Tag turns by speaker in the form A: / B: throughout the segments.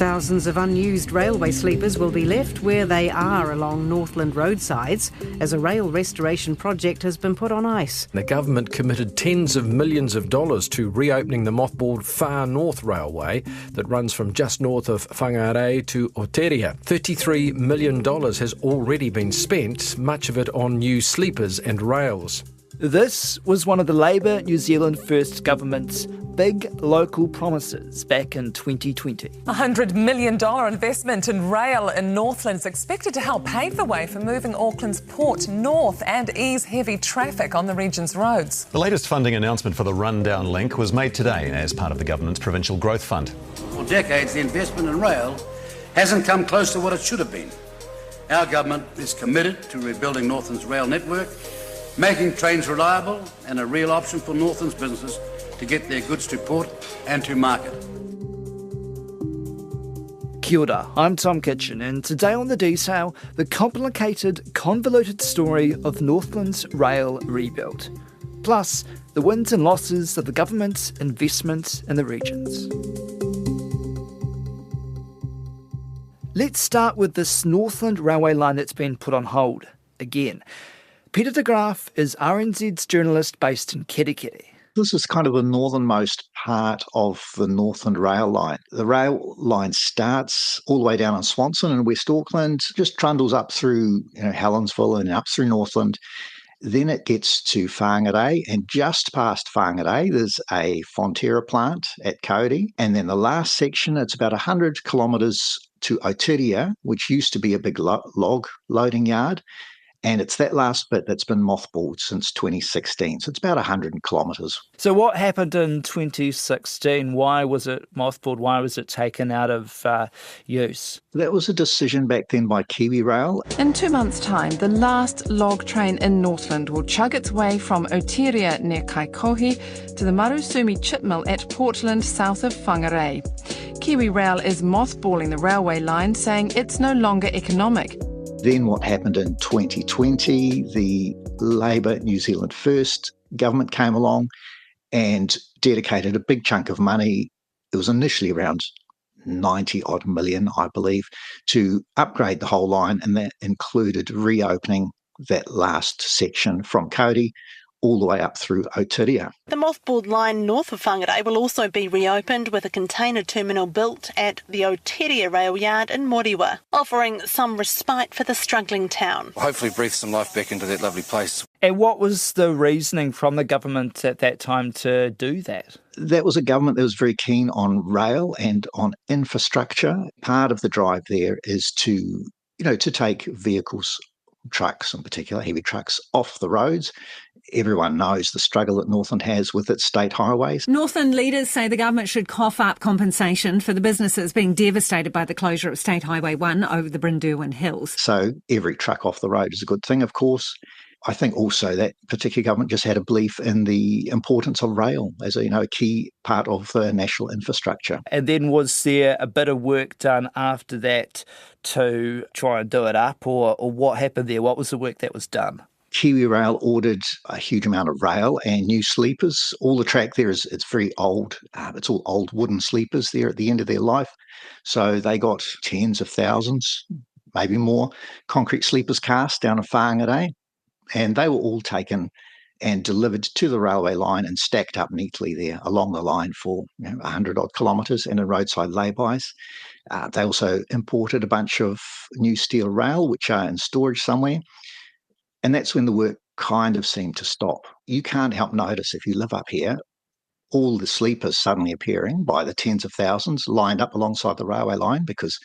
A: Thousands of unused railway sleepers will be left where they are along Northland roadsides as a rail restoration project has been put on ice.
B: The government committed tens of millions of dollars to reopening the mothballed Far North Railway that runs from just north of Whangarei to Oteria. $33 million has already been spent, much of it on new sleepers and rails.
C: This was one of the Labour New Zealand First government's big local promises back in 2020.
D: $100 million investment in rail in Northland is expected to help pave the way for moving Auckland's port north and ease heavy traffic on the region's roads.
E: The latest funding announcement for the rundown link was made today as part of the government's Provincial Growth Fund.
F: For decades, the investment in rail hasn't come close to what it should have been. Our government is committed to rebuilding Northland's rail network, making trains reliable and a real option for Northland's businesses to get their goods to port and to market.
C: Kia ora, I'm Tom Kitchen, and today on The Detail, the complicated, convoluted story of Northland's rail rebuild. Plus, the wins and losses of the government's investment in the regions. Let's start with this Northland railway line that's been put on hold again. Peter de Graaf is RNZ's journalist based in Kerikeri.
G: This is kind of the northernmost part of the Northland rail line. The rail line starts all the way down in Swanson in West Auckland, just trundles up through Helensville and up through Northland. Then it gets to Whangarei, and just past Whangarei, there's a Fonterra plant at Kauri. And then the last section, it's about 100 kilometres to Oteria, which used to be a big log loading yard. And it's that last bit that's been mothballed since 2016. So it's about 100 kilometres.
C: So what happened in 2016? Why was it mothballed? Why was it taken out of use?
G: That was a decision back then by Kiwi Rail.
H: In 2 months' time, the last log train in Northland will chug its way from Oteria near Kaikohe to the Marusumi chip mill at Portland, south of Whangarei. Kiwi Rail is mothballing the railway line, saying it's no longer economic.
G: Then what happened in 2020, the Labour New Zealand First government came along and dedicated a big chunk of money. It was initially around 90 odd million, I believe, to upgrade the whole line, and that included reopening that last section from Kauri all the way up through Oteria.
I: The mothballed line north of Whangarei will also be reopened with a container terminal built at the Oteria rail yard in Moriwa, offering some respite for the struggling town.
J: Hopefully breathe some life back into that lovely place.
C: And what was the reasoning from the government at that time to do that?
G: That was a government that was very keen on rail and on infrastructure. Part of the drive there is to take vehicles, trucks in particular, heavy trucks, off the roads. Everyone knows the struggle that Northland has with its state highways.
K: Northland leaders say the government should cough up compensation for the businesses being devastated by the closure of State Highway 1 over the Brynderwyn Hills.
G: So every truck off the road is a good thing, of course. I think also that particular government just had a belief in the importance of rail as a key part of the national infrastructure.
C: And then was there a bit of work done after that to try and do it up, or what happened there? What was the work that was done?
G: Kiwi Rail ordered a huge amount of rail and new sleepers. All the track there it's very old. It's all old wooden sleepers there at the end of their life. So they got tens of thousands, maybe more, concrete sleepers cast down in Whangarei. And they were all taken and delivered to the railway line and stacked up neatly there along the line for 100 odd kilometres in a roadside lay-bys. They also imported a bunch of new steel rail, which are in storage somewhere. And that's when the work kind of seemed to stop. You can't help notice, if you live up here, all the sleepers suddenly appearing by the tens of thousands lined up alongside the railway line because,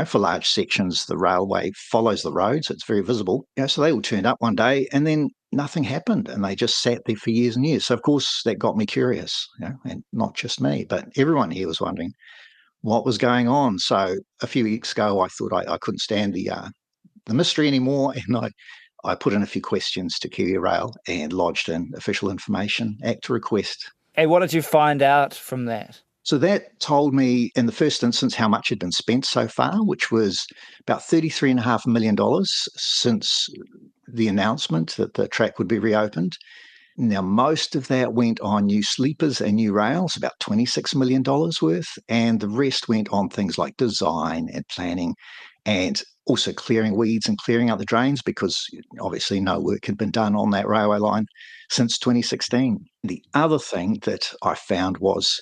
G: for large sections, the railway follows the road, so it's very visible. So they all turned up one day and then nothing happened and they just sat there for years and years. So, of course, that got me curious, and not just me, but everyone here was wondering what was going on. So a few weeks ago, I thought I couldn't stand the mystery anymore, and I put in a few questions to Kiwi Rail and lodged an Official Information Act request.
C: And what did you find out from that?
G: So that told me in the first instance how much had been spent so far, which was about $33.5 million since the announcement that the track would be reopened. Now, most of that went on new sleepers and new rails, about $26 million worth, and the rest went on things like design and planning and also clearing weeds and clearing out the drains, because obviously no work had been done on that railway line since 2016. The other thing that I found was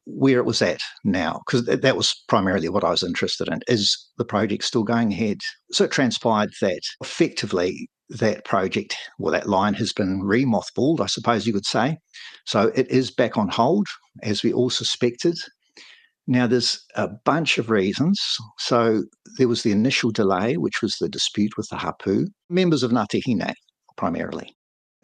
G: where it was at now, because that was primarily what I was interested in. Is the project still going ahead? So it transpired that effectively that project, well, that line has been re-mothballed, I suppose you could say. So it is back on hold, as we all suspected. Now, there's a bunch of reasons. So there was the initial delay, which was the dispute with the hapu, members of Ngāti Hine primarily.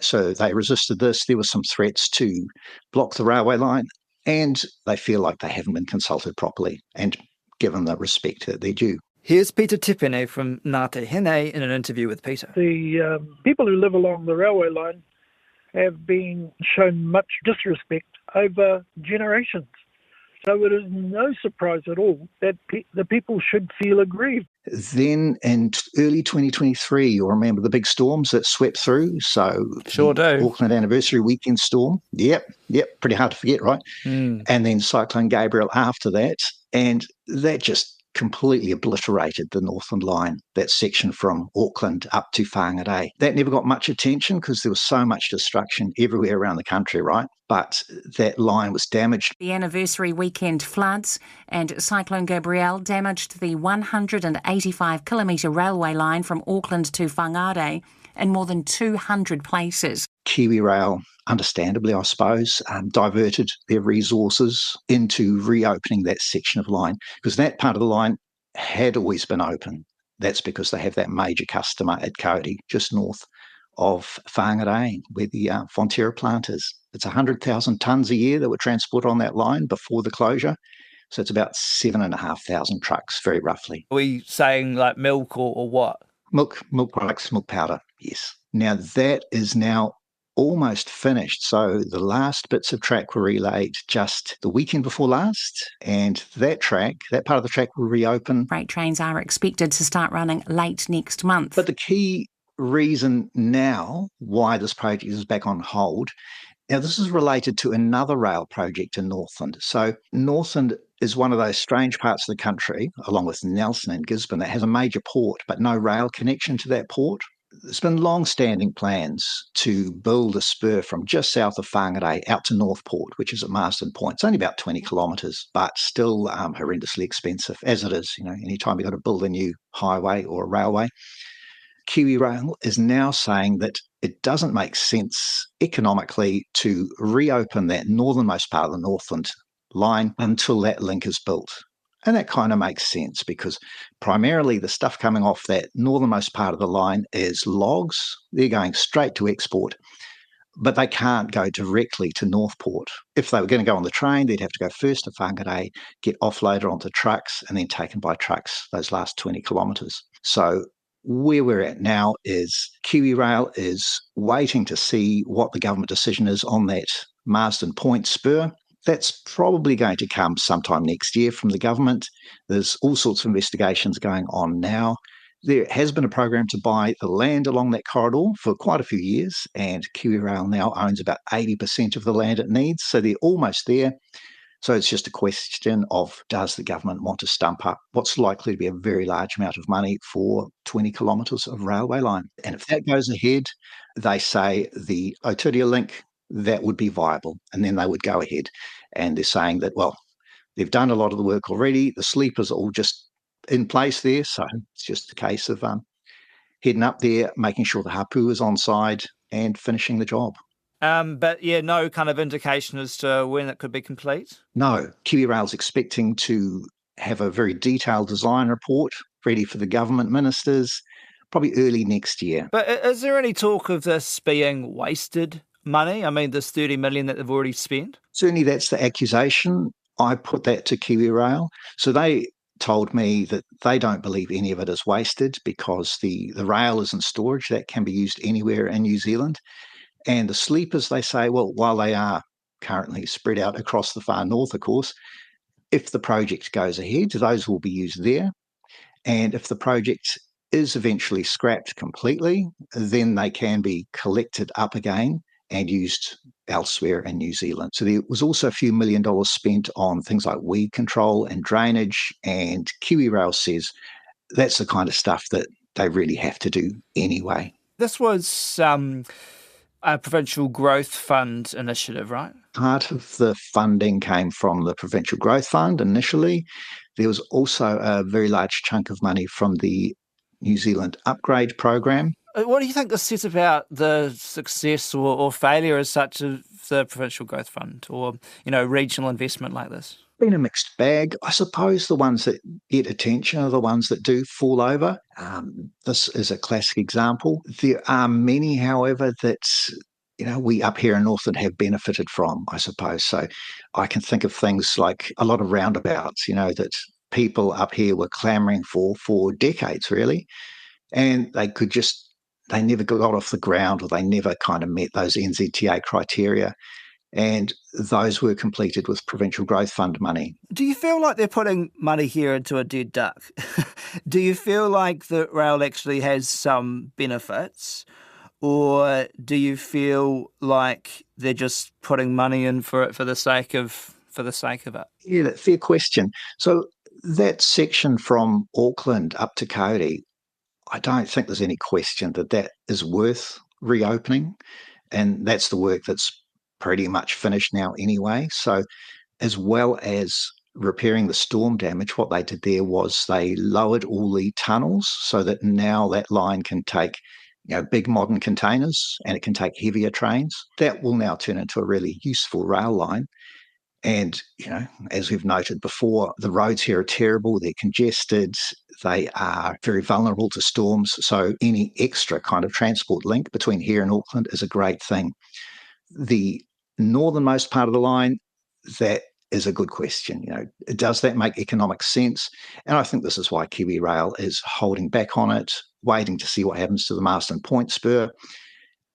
G: So they resisted this. There were some threats to block the railway line, and they feel like they haven't been consulted properly and given the respect that they're due.
C: Here's Peter Tipene from Ngāti Hine in an interview with Peter.
L: The people who live along the railway line have been shown much disrespect over generations. So it is no surprise at all that the people should feel aggrieved.
G: Then in early 2023, you'll remember the big storms that swept through. So
C: sure do.
G: Auckland anniversary weekend storm. Yep. Pretty hard to forget, right?
C: Mm.
G: And then Cyclone Gabriel after that. And that just completely obliterated the Northland line, that section from Auckland up to Whangarei. That never got much attention because there was so much destruction everywhere around the country, right? But that line was damaged.
M: The anniversary weekend floods and Cyclone Gabrielle damaged the 185-kilometre railway line from Auckland to Whangarei in more than 200 places.
G: Kiwi Rail, understandably, I suppose, diverted their resources into reopening that section of line, because that part of the line had always been open. That's because they have that major customer at Kauri, just north of Whangarei, where the Fonterra plant is. It's 100,000 tonnes a year that were transported on that line before the closure. So it's about 7,500 trucks, very roughly.
C: Are we saying like milk or what?
G: Milk products, milk powder, yes. Now that is now almost finished. So the last bits of track were relayed just the weekend before last, and that part of the track will reopen.
M: Freight trains are expected to start running late next month.
G: But the key reason now why this project is back on hold, now this is related to another rail project in Northland. So Northland is one of those strange parts of the country, along with Nelson and Gisborne, that has a major port but no rail connection to that port. There's been long-standing plans to build a spur from just south of Whangarei out to Northport, which is at Marsden Point. It's only about 20 kilometres, but still horrendously expensive, as it is. Anytime you've got to build a new highway or a railway. Kiwi Rail is now saying that it doesn't make sense economically to reopen that northernmost part of the Northland line until that link is built. And that kind of makes sense because primarily the stuff coming off that northernmost part of the line is logs. They're going straight to export, but they can't go directly to Northport. If they were going to go on the train, they'd have to go first to Whangarei, get offloaded onto trucks, and then taken by trucks those last 20 kilometres. So where we're at now is Kiwi Rail is waiting to see what the government decision is on that Marsden Point spur. That's probably going to come sometime next year from the government. There's all sorts of investigations going on now. There has been a program to buy the land along that corridor for quite a few years, and Kiwi Rail now owns about 80% of the land it needs, so they're almost there. So it's just a question of, does the government want to stump up what's likely to be a very large amount of money for 20 kilometres of railway line? And if that goes ahead, they say the Oturia link, that would be viable, and then they would go ahead. And they're saying that, well, they've done a lot of the work already. The sleepers are all just in place there, so it's just a case of heading up there, making sure the hapu is on side and finishing the job.
C: But yeah, no kind of indication as to when it could be complete?
G: No. Kiwi Rail's expecting to have a very detailed design report ready for the government ministers probably early next year.
C: But is there any talk of this being wasted money? I mean, this 30 million that they've already spent?
G: Certainly that's the accusation. I put that to Kiwi Rail. So they told me that they don't believe any of it is wasted because the rail is in storage. That can be used anywhere in New Zealand. And the sleepers, they say, well, while they are currently spread out across the far north, of course, if the project goes ahead, those will be used there. And if the project is eventually scrapped completely, then they can be collected up again and used elsewhere in New Zealand. So there was also a few $1 million spent on things like weed control and drainage, and KiwiRail says that's the kind of stuff that they really have to do anyway.
C: This was a Provincial Growth Fund initiative, right?
G: Part of the funding came from the Provincial Growth Fund initially. There was also a very large chunk of money from the New Zealand Upgrade Program.
C: What do you think this says about the success or failure as such of the Provincial Growth Fund or, regional investment like this?
G: Been a mixed bag. I suppose the ones that get attention are the ones that do fall over. This is a classic example. There are many, however, that we up here in Northland have benefited from, I suppose. So I can think of things like a lot of roundabouts, that people up here were clamouring for decades, really. And they never got off the ground, or they never kind of met those NZTA criteria. And those were completed with Provincial Growth Fund money.
C: Do you feel like they're putting money here into a dead duck? Do you feel like the rail actually has some benefits? Or do you feel like they're just putting money in for the sake of it?
G: Yeah, fair question. So that section from Auckland up to Cody, I don't think there's any question that is worth reopening. And that's the work that's pretty much finished now anyway. So as well as repairing the storm damage, what they did there was they lowered all the tunnels so that now that line can take big modern containers, and it can take heavier trains. That will now turn into a really useful rail line. And, as we've noted before, the roads here are terrible. They're congested. They are very vulnerable to storms. So any extra kind of transport link between here and Auckland is a great thing. The northernmost part of the line, that is a good question. Does that make economic sense? And I think this is why KiwiRail is holding back on it, waiting to see what happens to the Marsden Point spur.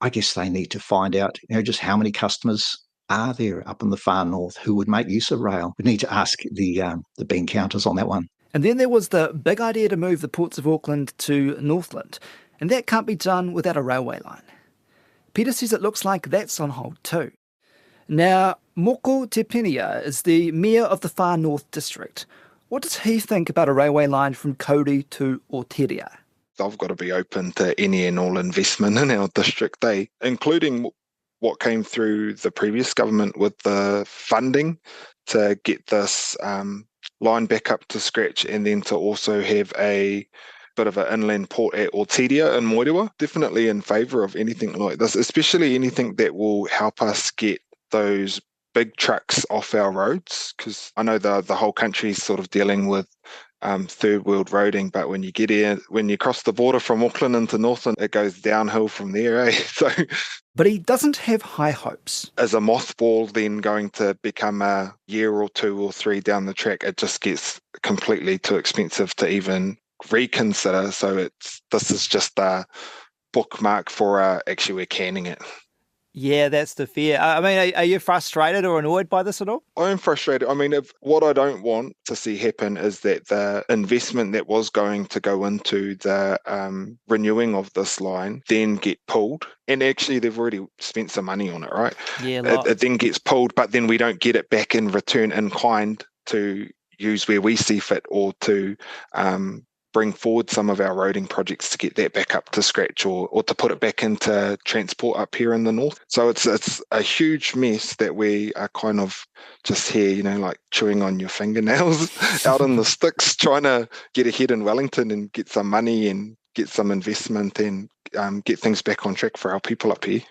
G: I guess they need to find out, just how many customers are there up in the far north who would make use of rail. We need to ask the bean counters on that one.
C: And then there was the big idea to move the ports of Auckland to Northland, and that can't be done without a railway line. Peter says it looks like that's on hold too. Now, Moko Te Pinia is the mayor of the Far North District. What does he think about a railway line from Cody to Aotearoa?
N: They've got to be open to any and all investment in our district, including what came through the previous government with the funding to get this line back up to scratch, and then to also have a bit of an inland port at Aotearoa in Moerewa. Definitely in favour of anything like this, especially anything that will help us get those big trucks off our roads, because I know the whole country's sort of dealing with third world roading, but when you cross the border from Auckland into Northland, it goes downhill from there, So,
C: but he doesn't have high hopes.
N: As a mothball then going to become a year or 2 or 3 down the track, it just gets completely too expensive to even reconsider. So this is just a bookmark for actually we're canning it.
C: Yeah, that's the fear. I mean, are you frustrated or annoyed by this at all?
N: I am frustrated. I mean, what I don't want to see happen is that the investment that was going to go into the renewing of this line then get pulled. And actually, they've already spent some money on it, right?
C: Yeah,
N: it then gets pulled, but then we don't get it back in return in kind to use where we see fit, or to bring forward some of our roading projects to get that back up to scratch, or to put it back into transport up here in the north. So it's a huge mess that we are kind of just here, like chewing on your fingernails out in the sticks, trying to get ahead in Wellington and get some money and get some investment and get things back on track for our people up here.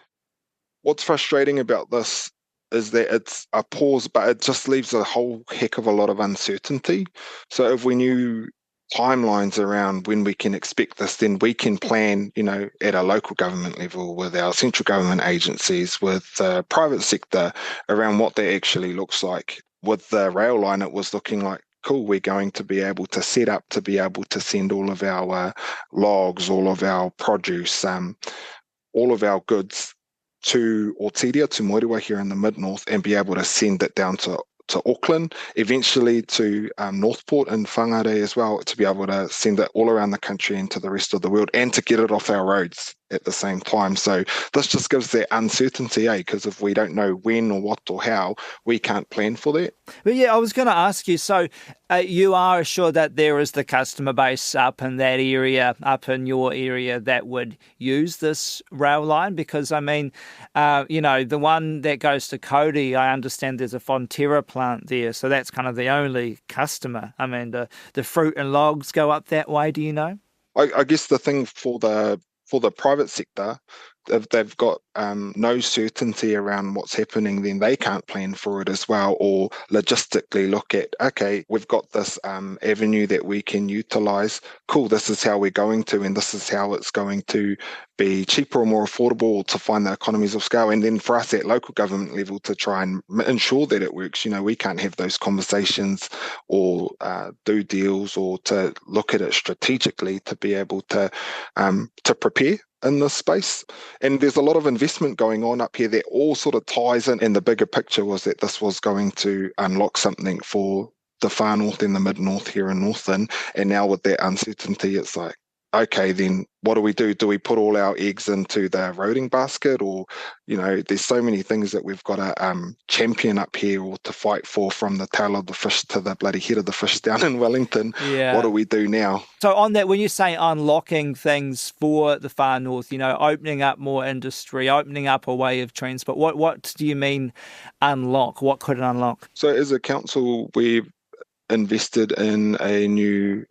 N: What's frustrating about this is that it's a pause, but it just leaves a whole heck of a lot of uncertainty. So if we knew timelines around when we can expect this, then we can plan, at a local government level with our central government agencies, with the private sector, around what that actually looks like. With the rail line, it was looking like, cool, we're going to be able to set up to be able to send all of our logs, all of our produce, all of our goods to Aotearoa, to Moerewa here in the mid-north, and be able to send it down to Auckland, eventually to Northport and Whangarei as well, to be able to send it all around the country and to the rest of the world, and to get it off our roads at the same time. So this just gives that uncertainty, because if we don't know when or what or how, we can't plan for that.
C: But yeah, I was going to ask you, so you are assured that there is the customer base up in that area, up in your area, that would use this rail line? Because, I mean, the one that goes to Cody, I understand there's a Fonterra plant there, so that's kind of the only customer. I mean, the fruit and logs go up that way, do you know?
N: I guess the thing for the private sector, if they've got no certainty around what's happening, then they can't plan for it as well, or logistically look at, okay, we've got this avenue that we can utilise. Cool, this is how we're going to, and this is how it's going to be cheaper or more affordable to find the economies of scale. And then for us at local government level to try and ensure that it works, we can't have those conversations or do deals or to look at it strategically to be able to prepare in this space. And there's a lot of investment going on up here that all sort of ties in. And the bigger picture was that this was going to unlock something for the far north and the mid-north here in Northland. And now with that uncertainty, it's like, okay, then what do we do? Do we put all our eggs into the roading basket? Or, there's so many things that we've got to champion up here or to fight for, from the tail of the fish to the bloody head of the fish down in Wellington. Yeah. What do we do now?
C: So on that, when you say unlocking things for the far north, opening up more industry, opening up a way of transport, what do you mean unlock? What could it unlock?
N: So as a council, we've invested in a new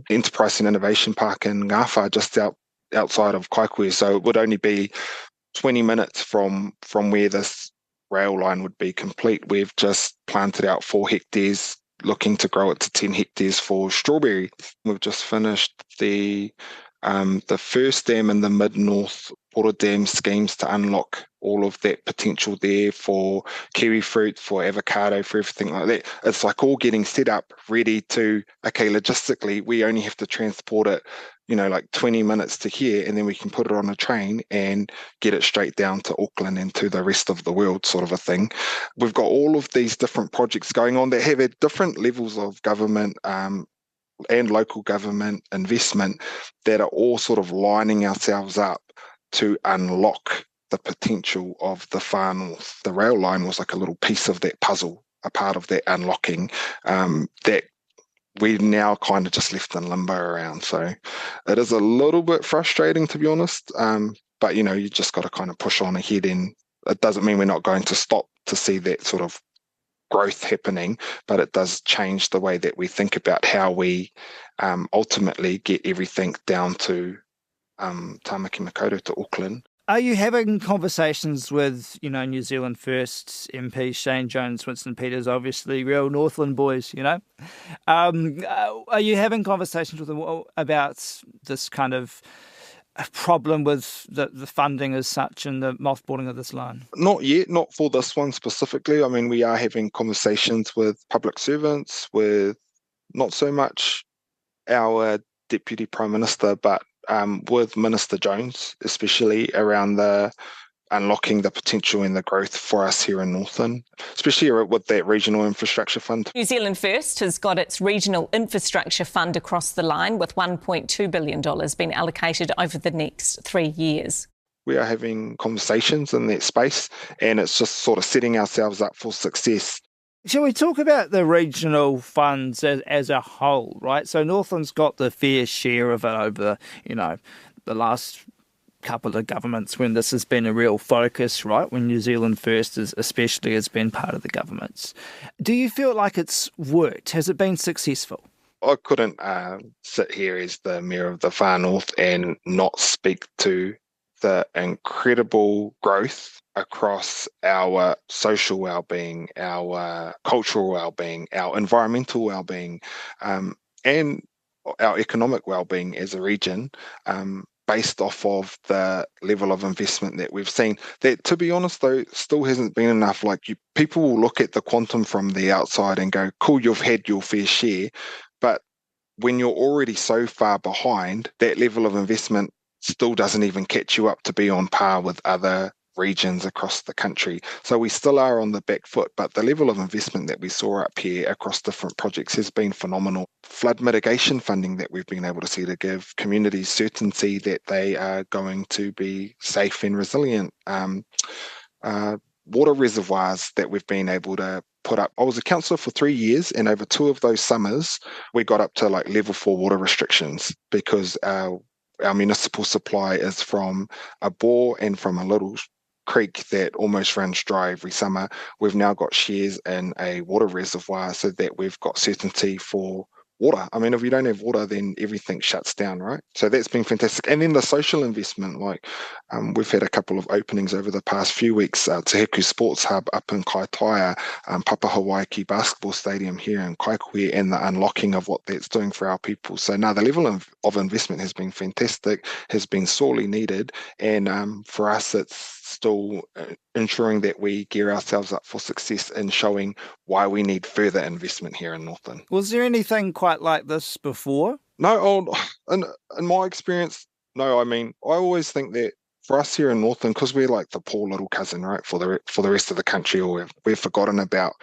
N: enterprise and innovation park in Ngāwha, just outside of Kaikohe. So it would only be 20 minutes from where this rail line would be complete. We've just planted out 4 hectares, looking to grow it to 10 hectares for strawberry. We've just finished the first dam in the mid-north water dam schemes to unlock all of that potential there for kiwi fruit, for avocado, for everything like that. It's like all getting set up, ready to, okay, logistically, we only have to transport it, like 20 minutes to here, and then we can put it on a train and get it straight down to Auckland and to the rest of the world, sort of a thing. We've got all of these different projects going on that have at different levels of government and local government investment that are all sort of lining ourselves up to unlock the potential of the far north. The rail line was like a little piece of that puzzle, a part of that unlocking that we've now kind of just left in limbo around. So it is a little bit frustrating, to be honest, but you just got to kind of push on ahead, and it doesn't mean we're not going to stop to see that sort of growth happening, but it does change the way that we think about how we ultimately get everything down to Tāmaki Makaurau to Auckland.
C: Are you having conversations with, New Zealand First MP Shane Jones, Winston Peters, obviously real Northland boys, Are you having conversations with them about this kind of problem with the funding as such and the mothballing of this line?
N: Not yet, not for this one specifically. I mean, we are having conversations with public servants, with not so much our Deputy Prime Minister, but with Minister Jones, especially around the unlocking the potential and the growth for us here in Northland, especially with that regional infrastructure fund.
O: New Zealand First has got its regional infrastructure fund across the line, with $1.2 billion being allocated over the next 3 years.
N: We are having conversations in that space, and it's just sort of setting ourselves up for success.
C: Shall we talk about the regional funds as a whole, right? So Northland's got the fair share of it over, the last couple of governments when this has been a real focus, right? When New Zealand First especially has been part of the governments. Do you feel like it's worked? Has it been successful?
N: I couldn't sit here as the Mayor of the Far North and not speak to the incredible growth across our social well-being, our cultural well-being, our environmental well-being, and our economic well-being as a region, based off of the level of investment that we've seen. That, to be honest, though, still hasn't been enough. People will look at the quantum from the outside and go, cool, you've had your fair share. But when you're already so far behind, that level of investment still doesn't even catch you up to be on par with other regions across the country. So we still are on the back foot, but the level of investment that we saw up here across different projects has been phenomenal. Flood mitigation funding that we've been able to see to give communities certainty that they are going to be safe and resilient. Water reservoirs that we've been able to put up. I was a councillor for 3 years, and over 2 of those summers, we got up to like level 4 water restrictions because our municipal supply is from a bore and from a little creek that almost runs dry every summer. We've now got shares in a water reservoir so that we've got certainty for water. I mean, if we don't have water, then everything shuts down, right? So that's been fantastic. And then the social investment, we've had a couple of openings over the past few weeks. Te Heku Sports Hub up in Kaitaia, Papa Hawaii Basketball Stadium here in Kaikohe, and the unlocking of what that's doing for our people. So now the level of investment has been fantastic, has been sorely needed. And for us, it's still ensuring that we gear ourselves up for success in showing why we need further investment here in Northland.
C: Was there anything quite like this before?
N: No, in my experience, no. I mean, I always think that for us here in Northland, because we're like the poor little cousin, right, for the rest of the country, or we've forgotten about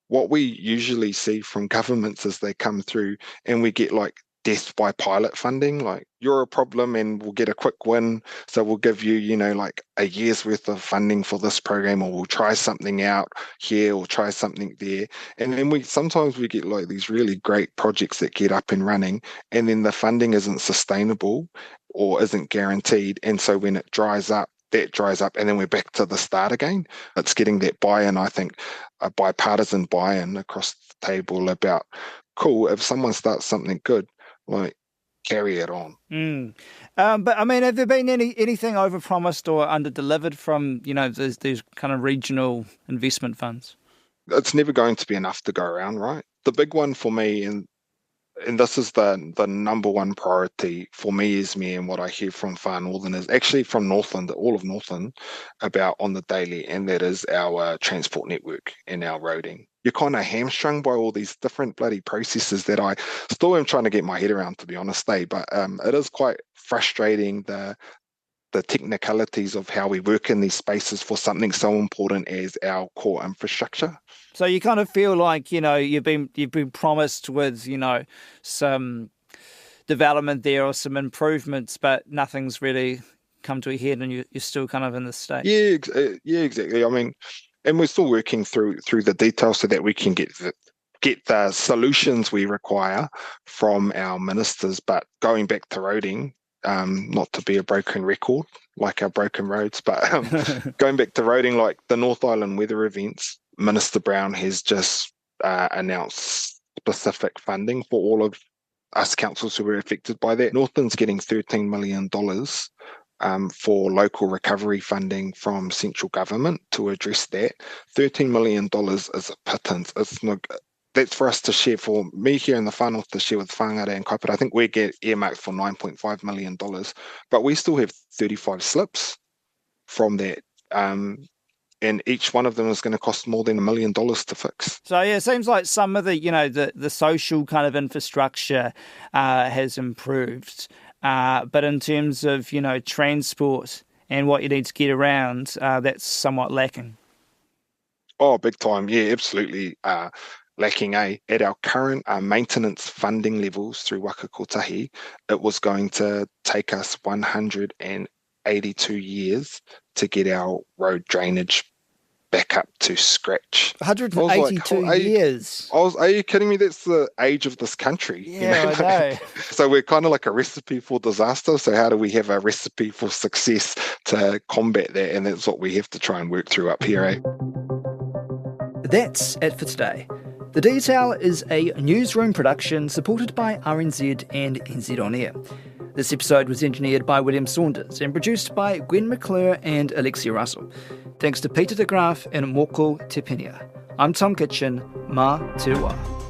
N: what we usually see from governments as they come through, and we get like death by pilot funding, like you're a problem and we'll get a quick win, so we'll give you, like a year's worth of funding for this program, or we'll try something out here or try something there. And then sometimes we get like these really great projects that get up and running, and then the funding isn't sustainable or isn't guaranteed. And so when it dries up, and then we're back to the start again. It's getting that buy-in, I think, a bipartisan buy-in across the table about, cool, if someone starts something good, like carry it on.
C: But I mean, have there been anything overpromised or underdelivered from these kind of regional investment funds?
N: It's never going to be enough to go around, right? The big one for me, and this is the number one priority for me as me, and what I hear from Far Northern is actually from Northland, all of Northland, about on the daily, and that is our transport network and our roading. You're kind of hamstrung by all these different bloody processes that I still am trying to get my head around, to be honest, but it is quite frustrating, the technicalities of how we work in these spaces for something so important as our core infrastructure.
C: So you kind of feel like, you've been promised with, some development there or some improvements, but nothing's really come to a head, and you're still kind of in this state.
N: Yeah, exactly. I mean, and we're still working through the details so that we can get the solutions we require from our ministers. But going back to roading, not to be a broken record like our broken roads, but going back to roading, like the North Island weather events, Minister Brown has just announced specific funding for all of us councils who were affected by that. Northland's getting $13 million for local recovery funding from central government to address that. $13 million is a pittance. That's for us to share, for me here in the Far North to share with Whangara and Kaipara. I think we get earmarked for $9.5 million, but we still have 35 slips from that. And each one of them is going to cost more than $1 million to fix.
C: So yeah, it seems like some of the social kind of infrastructure has improved. But in terms of, transport and what you need to get around, that's somewhat lacking.
N: Oh, big time. Yeah, absolutely lacking. At our current maintenance funding levels through Waka Kotahi, it was going to take us 182 years to get our road drainage back up to scratch.
C: 182 years.
N: Are you kidding me? That's the age of this country.
C: Yeah, I know.
N: So we're kind of like a recipe for disaster. So how do we have a recipe for success to combat that? And that's what we have to try and work through up here,
C: That's it for today. The Detail is a newsroom production supported by RNZ and NZ On Air. This episode was engineered by William Saunders and produced by Gwen McClure and Alexia Russell. Thanks to Peter de Graaf and Moko Tepenia. I'm Tom Kitchen. Mā te wā.